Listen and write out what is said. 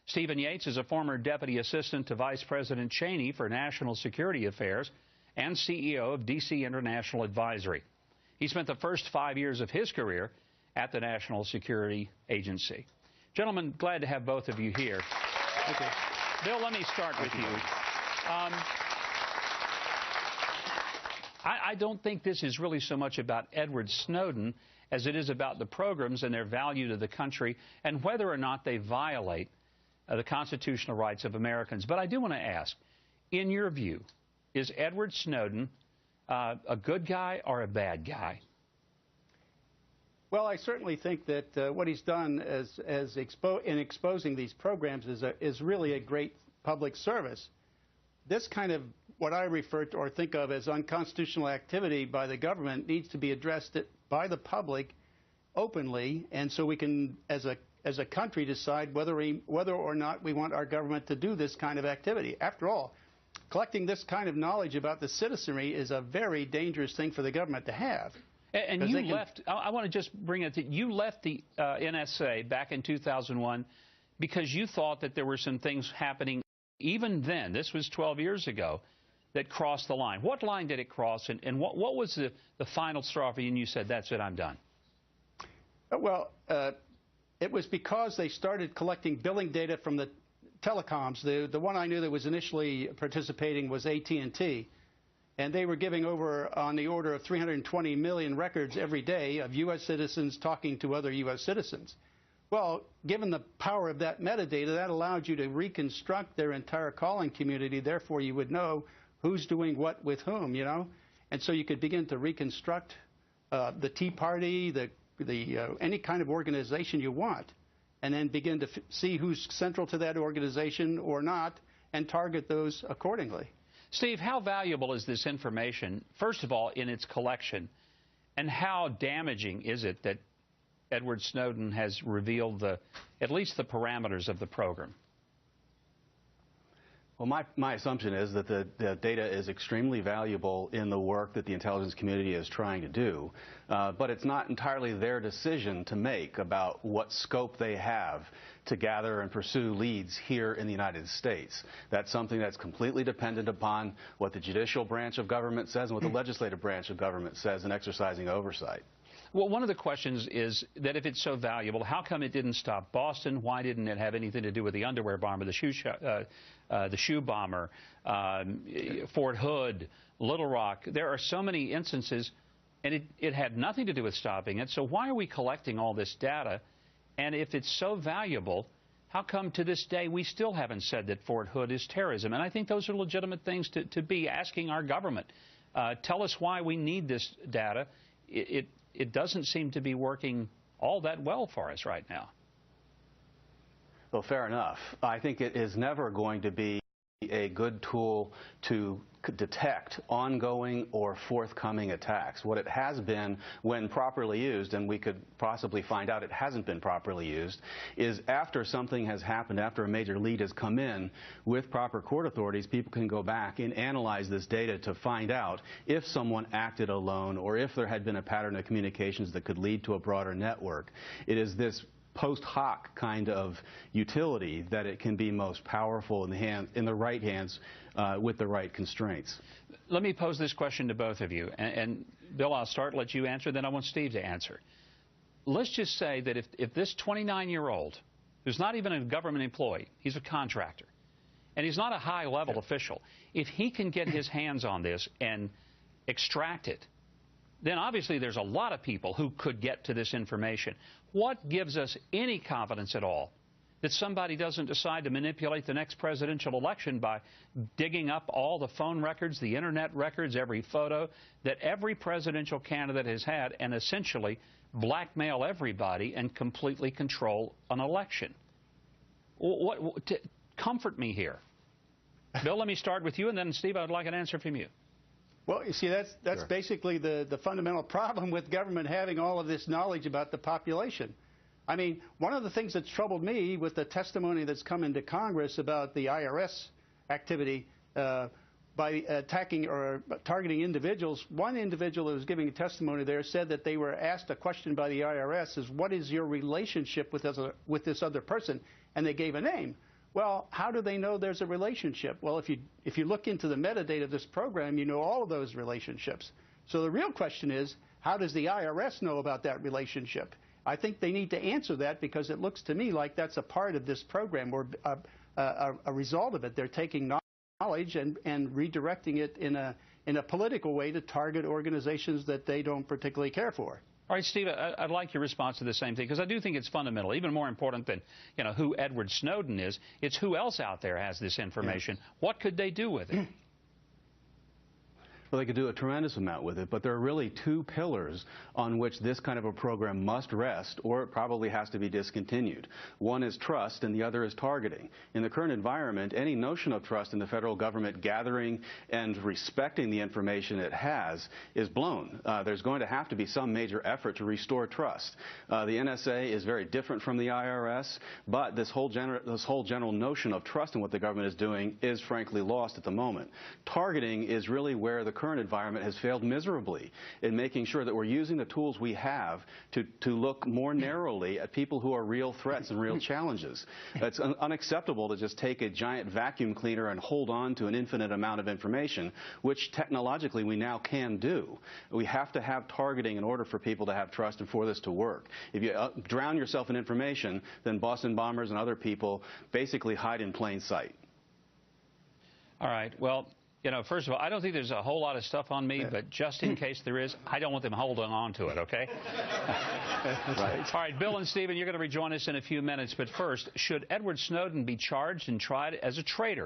Stephen Yates is a former Deputy Assistant to Vice President Cheney for National Security Affairs and CEO of D.C. International Advisory. He spent the first 5 years of his career at the National Security Agency. Gentlemen, glad to have both of you here. Thank you. Bill, let me start with you. I don't think this is really so much about Edward Snowden as it is about the programs and their value to the country and whether or not they violate the constitutional rights of Americans. But I do want to ask, in your view, is Edward Snowden a good guy or a bad guy? Well, I certainly think that what he's done in exposing these programs is really a great public service. This kind of what I refer to or think of as unconstitutional activity by the government needs to be addressed by the public openly, and so we can, as a country, decide whether or not we want our government to do this kind of activity. After all, collecting this kind of knowledge about the citizenry is a very dangerous thing for the government to have. And you left, I want to just bring it to you left the NSA back in 2001 because you thought that there were some things happening even then, this was 12 years ago, that crossed the line. What line did it cross, and what was the final straw for you, and you said, that's it, I'm done? Well, it was because they started collecting billing data from the telecoms. The one I knew that was initially participating was AT&T. And they were giving over on the order of 320 million records every day of U.S. citizens talking to other U.S. citizens. Well, given the power of that metadata, that allowed you to reconstruct their entire calling community. Therefore, you would know who's doing what with whom, you know. And so you could begin to reconstruct the Tea Party, any kind of organization you want, and then begin to see who's central to that organization or not and target those accordingly. Steve, how valuable is this information, first of all, in its collection, and how damaging is it that Edward Snowden has revealed at least the parameters of the program? Well, my assumption is that the data is extremely valuable in the work that the intelligence community is trying to do, but it's not entirely their decision to make about what scope they have to gather and pursue leads here in the United States. That's something that's completely dependent upon what the judicial branch of government says and what the legislative branch of government says in exercising oversight. Well, one of the questions is that if it's so valuable, how come it didn't stop Boston? Why didn't it have anything to do with the underwear bomber, the shoe bomber, Fort Hood, Little Rock? There are so many instances, and it had nothing to do with stopping it. So why are we collecting all this data? And if it's so valuable, how come to this day we still haven't said that Fort Hood is terrorism? And I think those are legitimate things to be asking our government. Tell us why we need this data. It doesn't seem to be working all that well for us right now. Well, fair enough. I think it is never going to be a good tool to detect ongoing or forthcoming attacks. What it has been when properly used, and we could possibly find out it hasn't been properly used, is after something has happened, after a major lead has come in, with proper court authorities, people can go back and analyze this data to find out if someone acted alone or if there had been a pattern of communications that could lead to a broader network. It is this post hoc kind of utility that it can be most powerful in the right hands with the right constraints. Let me pose this question to both of you. And Bill, I'll start, let you answer, then I want Steve to answer. Let's just say that if this 29-year-old, who's not even a government employee, he's a contractor, and he's not a high-level official, if he can get his hands on this and extract it, then obviously there's a lot of people who could get to this information. What gives us any confidence at all that somebody doesn't decide to manipulate the next presidential election by digging up all the phone records, the internet records, every photo that every presidential candidate has had, and essentially blackmail everybody and completely control an election? Comfort me here. Bill, let me start with you, and then, Steve, I would like an answer from you. Well, you see, that's Sure. basically the fundamental problem with government having all of this knowledge about the population. I mean, one of the things that's troubled me with the testimony that's come into Congress about the IRS activity by attacking or targeting individuals, one individual who was giving a testimony there said that they were asked a question by the IRS is, what is your relationship with this other person? And they gave a name. Well, how do they know there's a relationship? Well, if you look into the metadata of this program, you know all of those relationships. So the real question is, how does the IRS know about that relationship? I think they need to answer that, because it looks to me like that's a part of this program, or a result of it. They're taking knowledge and redirecting it in a political way to target organizations that they don't particularly care for. All right, Steve, I'd like your response to the same thing, because I do think it's fundamental, even more important than, you know, who Edward Snowden is. It's who else out there has this information. Yeah. What could they do with it? Well, they could do a tremendous amount with it, but there are really two pillars on which this kind of a program must rest, or it probably has to be discontinued. One is trust, and the other is targeting. In the current environment, any notion of trust in the federal government gathering and respecting the information it has is blown. There's going to have to be some major effort to restore trust. The NSA is very different from the IRS, but this whole general notion of trust in what the government is doing is frankly lost at the moment. Targeting is really where the current environment has failed miserably in making sure that we're using the tools we have to look more narrowly at people who are real threats and real challenges. It's unacceptable to just take a giant vacuum cleaner and hold on to an infinite amount of information, which technologically we now can do. We have to have targeting in order for people to have trust and for this to work. If you drown yourself in information, then Boston bombers and other people basically hide in plain sight. All right. Well, you know, first of all, I don't think there's a whole lot of stuff on me, but just in case there is, I don't want them holding on to it, okay? Right. All right, Bill and Stephen, you're going to rejoin us in a few minutes. But first, should Edward Snowden be charged and tried as a traitor?